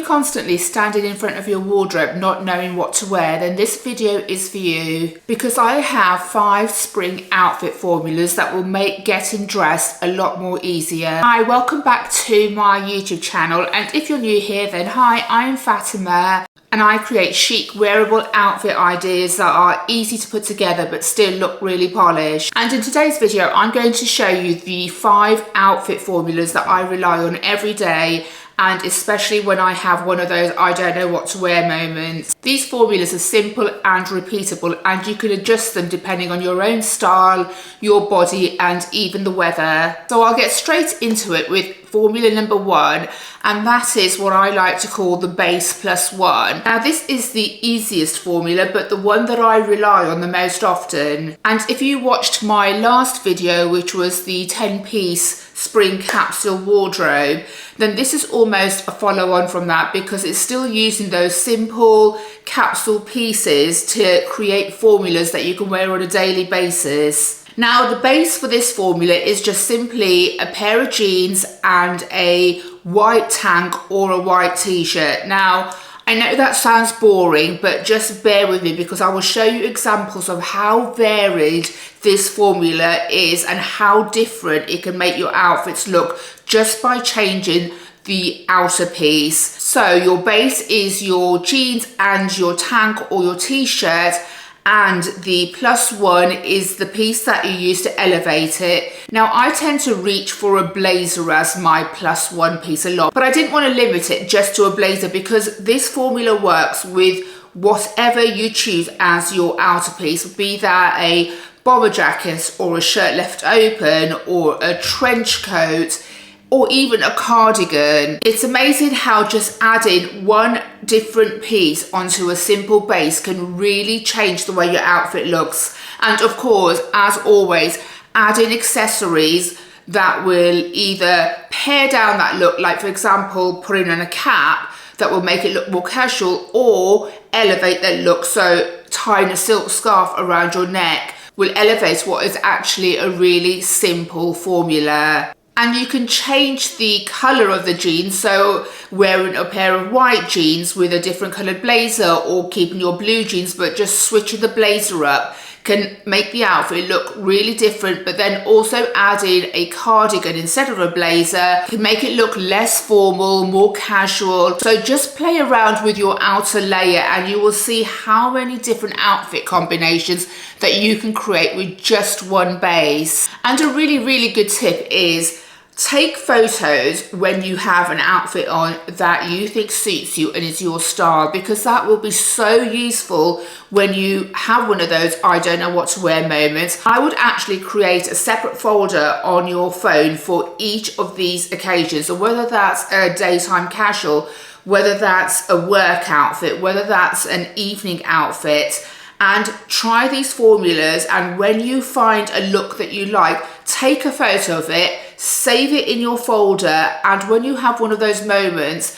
constantly standing in front of your wardrobe not knowing what to wear, then this video is for you, because I have 5 spring outfit formulas that will make getting dressed a lot more easier. Hi, welcome back to my YouTube channel, and if you're new here then hi, I'm Fatima and I create chic wearable outfit ideas that are easy to put together but still look really polished. And in today's video I'm going to show you the 5 outfit formulas that I rely on every day, and especially when I have one of those I don't know what to wear moments. These formulas are simple and repeatable, and you can adjust them depending on your own style, your body and even the weather. So I'll get straight into it with formula number 1, and that is what I like to call the base plus 1. Now this is the easiest formula but the one that I rely on the most often. And if you watched my last video, which was the 10-piece spring capsule wardrobe, then this is almost a follow-on from that, because it's still using those simple capsule pieces to create formulas that you can wear on a daily basis. Now the base for this formula is just simply a pair of jeans and a white tank or a white t-shirt. Now I know that sounds boring, but just bear with me because I will show you examples of how varied this formula is and how different it can make your outfits look just by changing the outer piece. So your base is your jeans and your tank or your t-shirt, and the plus 1 is the piece that you use to elevate it. Now I tend to reach for a blazer as my plus 1 piece a lot, but I didn't want to limit it just to a blazer because this formula works with whatever you choose as your outer piece, be that a bomber jacket or a shirt left open or a trench coat or even a cardigan. It's amazing how just adding one different piece onto a simple base can really change the way your outfit looks. And of course, as always, adding accessories that will either pare down that look, like for example putting on a cap that will make it look more casual, or elevate that look, so tying a silk scarf around your neck will elevate what is actually a really simple formula. And you can change the colour of the jeans, so wearing a pair of white jeans with a different coloured blazer, or keeping your blue jeans but just switching the blazer up can make the outfit look really different. But then also adding a cardigan instead of a blazer can make it look less formal, more casual. So just play around with your outer layer and you will see how many different outfit combinations that you can create with just one base. And a really good tip is take photos when you have an outfit on that you think suits you and is your style, because that will be so useful when you have one of those I don't know what to wear moments. I would actually create a separate folder on your phone for each of these occasions. So whether that's a daytime casual, whether that's a work outfit, whether that's an evening outfit, and try these formulas, and when you find a look that you like, take a photo of it, save it in your folder, and when you have one of those moments,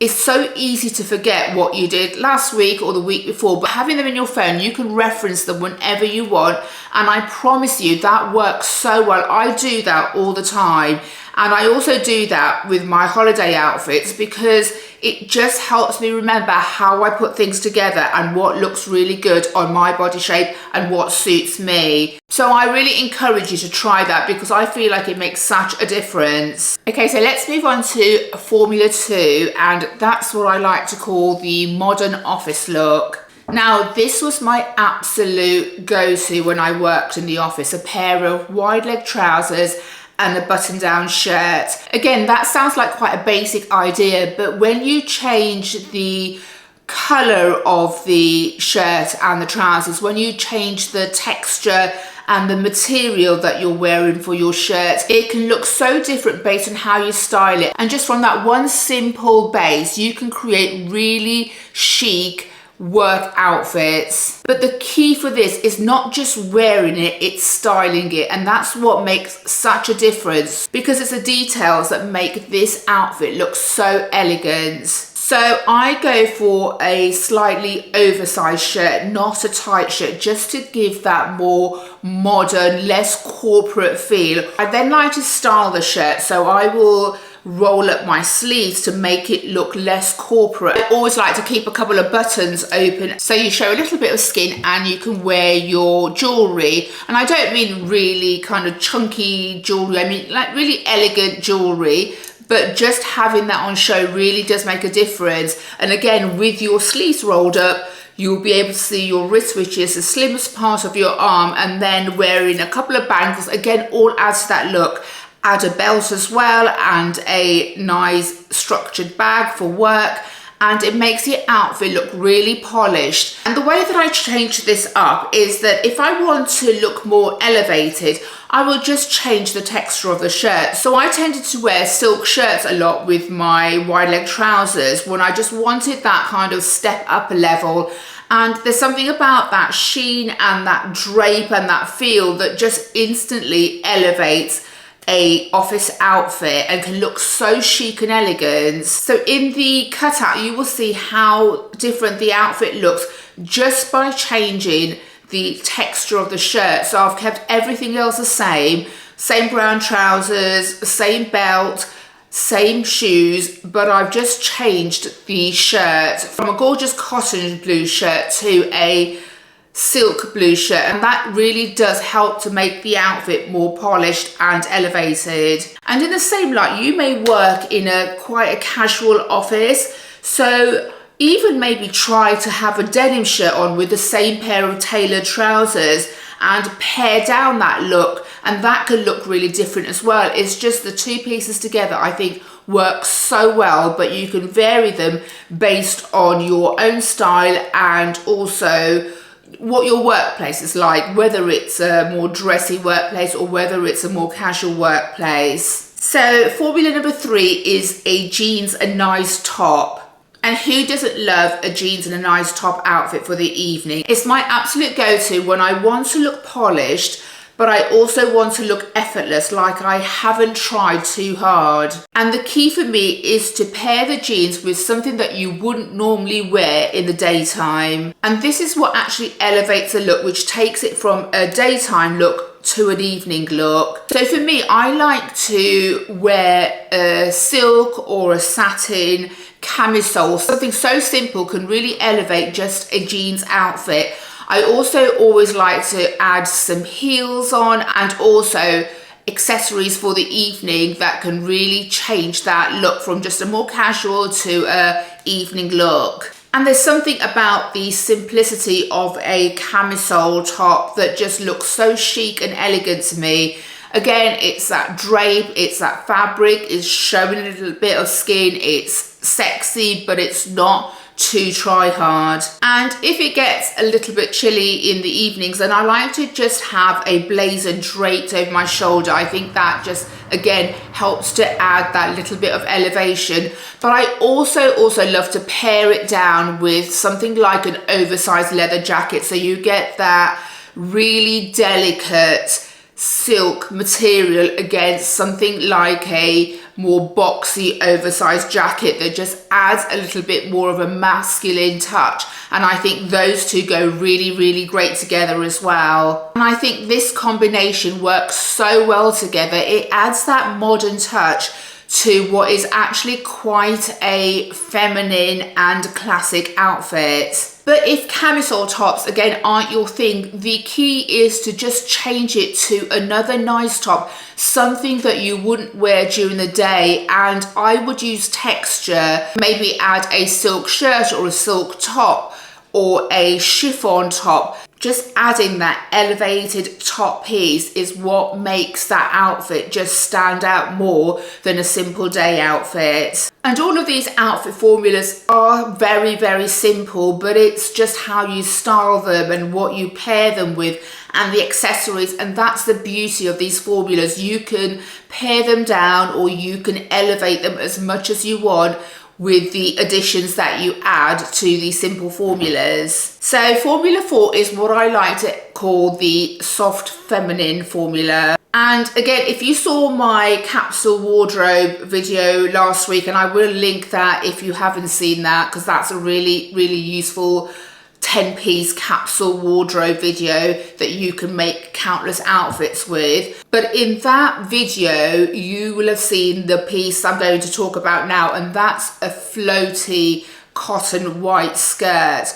it's so easy to forget what you did last week or the week before, but having them in your phone, you can reference them whenever you want, and I promise you that works so well. I do that all the time, and I also do that with my holiday outfits because it just helps me remember how I put things together and what looks really good on my body shape and what suits me. So I really encourage you to try that because I feel like it makes such a difference. Okay, so let's move on to formula 2, and that's what I like to call the modern office look. Now this was my absolute go-to when I worked in the office, a pair of wide leg trousers and a button-down shirt. Again, that sounds like quite a basic idea, but when you change the colour of the shirt and the trousers, when you change the texture and the material that you're wearing for your shirt, it can look so different based on how you style it. And just from that one simple base, you can create really chic work outfits. But the key for this is not just wearing it, it's styling it, and that's what makes such a difference, because it's the details that make this outfit look so elegant. So I go for a slightly oversized shirt, not a tight shirt, just to give that more modern, less corporate feel. I then like to style the shirt, so I will roll up my sleeves to make it look less corporate. I always like to keep a couple of buttons open so you show a little bit of skin and you can wear your jewelry. And I don't mean really kind of chunky jewelry, I mean like really elegant jewelry, but just having that on show really does make a difference. And again, with your sleeves rolled up, you'll be able to see your wrist, which is the slimmest part of your arm, and then wearing a couple of bangles, again, all adds to that look. Add a belt as well and a nice structured bag for work, and it makes your outfit look really polished. And the way that I change this up is that if I want to look more elevated, I will just change the texture of the shirt. So I tended to wear silk shirts a lot with my wide leg trousers when I just wanted that kind of step up a level. And there's something about that sheen and that drape and that feel that just instantly elevates a office outfit and can look so chic and elegant. So in the cutout, you will see how different the outfit looks just by changing the texture of the shirt. So I've kept everything else the same brown trousers, same belt, same shoes, but I've just changed the shirt from a gorgeous cotton blue shirt to a silk blue shirt, and that really does help to make the outfit more polished and elevated. And in the same light, you may work in quite a casual office, so even maybe try to have a denim shirt on with the same pair of tailored trousers and pare down that look, and that can look really different as well. It's just the two pieces together, I think, work so well, but you can vary them based on your own style and also what your workplace is like, whether it's a more dressy workplace or whether it's a more casual workplace. So formula number 3 is a jeans and nice top. And who doesn't love a jeans and a nice top outfit for the evening? It's my absolute go-to when I want to look polished, but I also want to look effortless, like I haven't tried too hard. And the key for me is to pair the jeans with something that you wouldn't normally wear in the daytime. And this is what actually elevates a look, which takes it from a daytime look to an evening look. So for me, I like to wear a silk or a satin camisole. Something so simple can really elevate just a jeans outfit. I also always like to add some heels on and also accessories for the evening that can really change that look from just a more casual to a evening look. And there's something about the simplicity of a camisole top that just looks so chic and elegant to me. Again, it's that drape, it's that fabric, it's showing a little bit of skin, it's sexy, but it's not too try hard. And if it gets a little bit chilly in the evenings, then I like to just have a blazer draped over my shoulder. I think that just again helps to add that little bit of elevation. But I also love to pair it down with something like an oversized leather jacket, so you get that really delicate silk material against something like a more boxy oversized jacket that just adds a little bit more of a masculine touch. And I think those two go really great together as well. And I think this combination works so well together. It adds that modern touch to what is actually quite a feminine and classic outfit. But if camisole tops, again, aren't your thing, the key is to just change it to another nice top, something that you wouldn't wear during the day. And I would use texture, maybe add a silk shirt or a silk top or a chiffon top. Just adding that elevated top piece is what makes that outfit just stand out more than a simple day outfit. And all of these outfit formulas are very simple, but it's just how you style them and what you pair them with and the accessories. And that's the beauty of these formulas. You can pare them down or you can elevate them as much as you want with the additions that you add to the simple formulas. So formula 4 is what I like to call the soft feminine formula. And again, if you saw my capsule wardrobe video last week, and I will link that if you haven't seen that, because that's a really useful 10-piece capsule wardrobe video that you can make countless outfits with. But in that video, you will have seen the piece I'm going to talk about now, and that's a floaty cotton white skirt.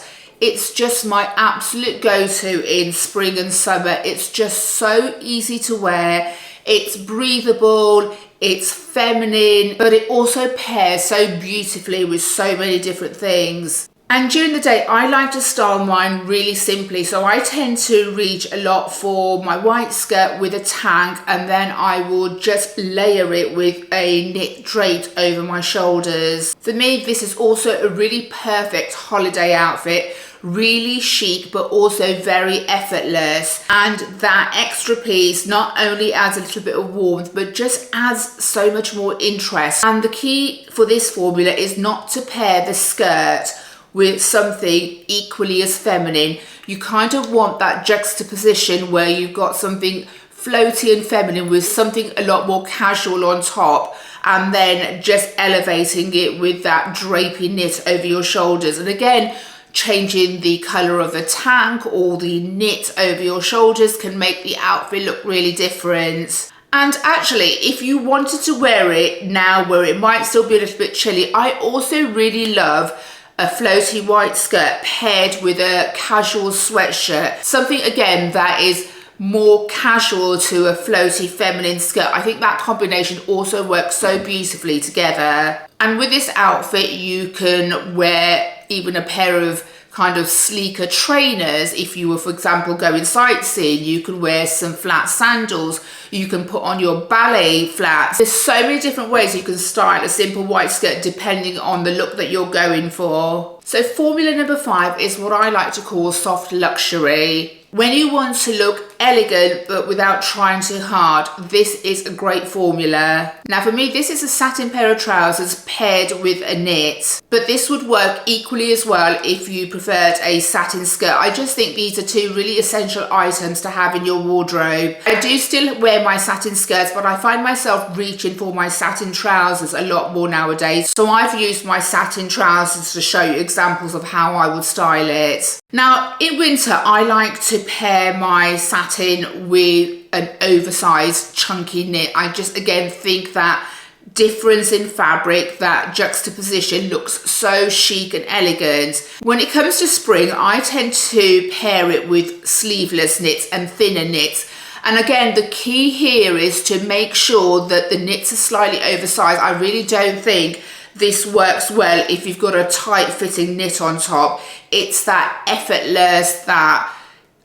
It's just my absolute go-to in spring and summer. It's just so easy to wear. It's breathable, it's feminine, but it also pairs so beautifully with so many different things. And during the day, I like to style mine really simply. So I tend to reach a lot for my white skirt with a tank, and then I will just layer it with a knit draped over my shoulders. For me, this is also a really perfect holiday outfit. Really chic, but also very effortless. And that extra piece not only adds a little bit of warmth, but just adds so much more interest. And the key for this formula is not to pair the skirt with something equally as feminine. You kind of want that juxtaposition where you've got something floaty and feminine with something a lot more casual on top, and then just elevating it with that drapey knit over your shoulders. And again, changing the color of the tank or the knit over your shoulders can make the outfit look really different. And actually, if you wanted to wear it now where it might still be a little bit chilly, I also really love a floaty white skirt paired with a casual sweatshirt. Something again that is more casual to a floaty feminine skirt. I think that combination also works so beautifully together. And with this outfit, you can wear even a pair of kind of sleeker trainers. If you were, for example, going sightseeing, you can wear some flat sandals. You can put on your ballet flats. There's so many different ways you can style a simple white skirt depending on the look that you're going for. So formula number 5 is what I like to call soft luxury. When you want to look elegant but without trying too hard, this is a great formula. Now for me, this is a satin pair of trousers paired with a knit, but this would work equally as well if you preferred a satin skirt. I just think these are two really essential items to have in your wardrobe. I do still wear my satin skirts, but I find myself reaching for my satin trousers a lot more nowadays. So I've used my satin trousers to show you examples of how I would style it. Now in winter, I like to pair my satin with an oversized chunky knit. I just again think that difference in fabric, that juxtaposition looks so chic and elegant. When it comes to spring, I tend to pair it with sleeveless knits and thinner knits. And again, the key here is to make sure that the knits are slightly oversized. I really don't think this works well if you've got a tight fitting knit on top. It's that effortless, that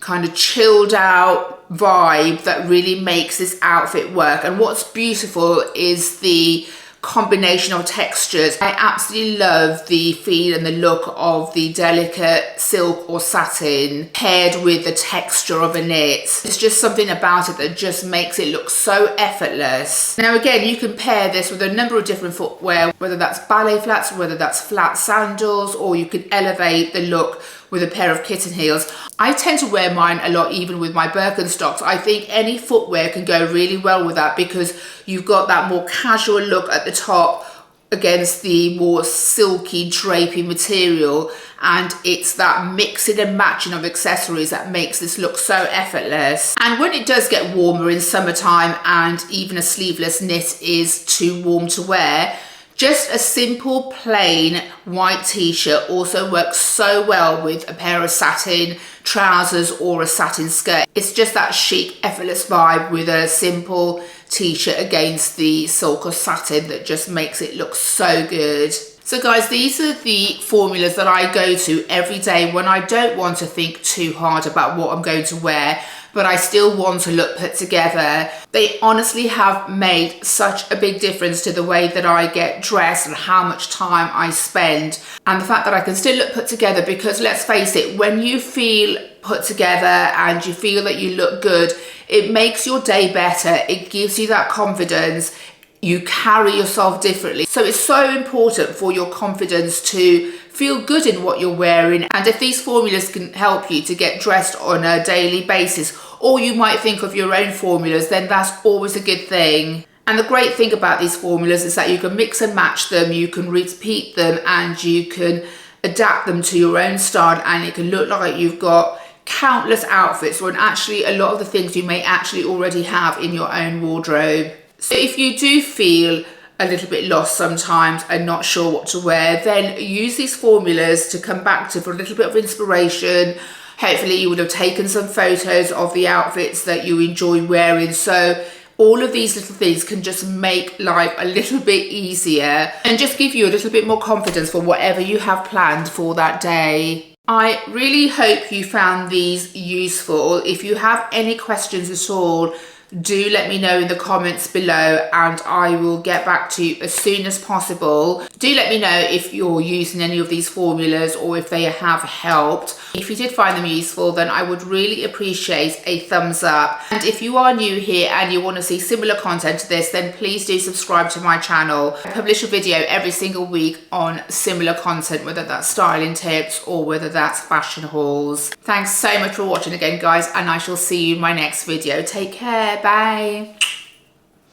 kind of chilled out vibe that really makes this outfit work. And what's beautiful is the combination of textures. I absolutely love the feel and the look of the delicate silk or satin paired with the texture of a knit. It's just something about it that just makes it look so effortless. Now again, you can pair this with a number of different footwear, whether that's ballet flats, whether that's flat sandals, or you can elevate the look with a pair of kitten heels. I tend to wear mine a lot even with my Birkenstocks. I think any footwear can go really well with that because you've got that more casual look at the top against the more silky drapey material, and it's that mixing and matching of accessories that makes this look so effortless. And when it does get warmer in summertime and even a sleeveless knit is too warm to wear, just a simple plain white t-shirt also works so well with a pair of satin trousers or a satin skirt. It's just that chic, effortless vibe with a simple t-shirt against the silk or satin that just makes it look so good. So guys, these are the formulas that I go to every day when I don't want to think too hard about what I'm going to wear, but I still want to look put together. They honestly have made such a big difference to the way that I get dressed and how much time I spend, and the fact that I can still look put together, because let's face it, when you feel put together and you feel that you look good, it makes your day better. It gives you that confidence. You carry yourself differently. So it's so important for your confidence to feel good in what you're wearing. And if these formulas can help you to get dressed on a daily basis, or you might think of your own formulas, then that's always a good thing. And the great thing about these formulas is that you can mix and match them, you can repeat them, and you can adapt them to your own style, and it can look like you've got countless outfits, when actually a lot of the things you may actually already have in your own wardrobe. So if you do feel a little bit lost sometimes and not sure what to wear, then use these formulas to come back to for a little bit of inspiration. Hopefully you would have taken some photos of the outfits that you enjoy wearing. So all of these little things can just make life a little bit easier and just give you a little bit more confidence for whatever you have planned for that day. I really hope you found these useful. If you have any questions at all, do let me know in the comments below and I will get back to you as soon as possible. Do let me know if you're using any of these formulas or if they have helped. If you did find them useful, then I would really appreciate a thumbs up. And if you are new here and you want to see similar content to this, then please do subscribe to my channel. I publish a video every single week on similar content, whether that's styling tips or whether that's fashion hauls. Thanks so much for watching again, guys, and I shall see you in my next video. Take care. Bye.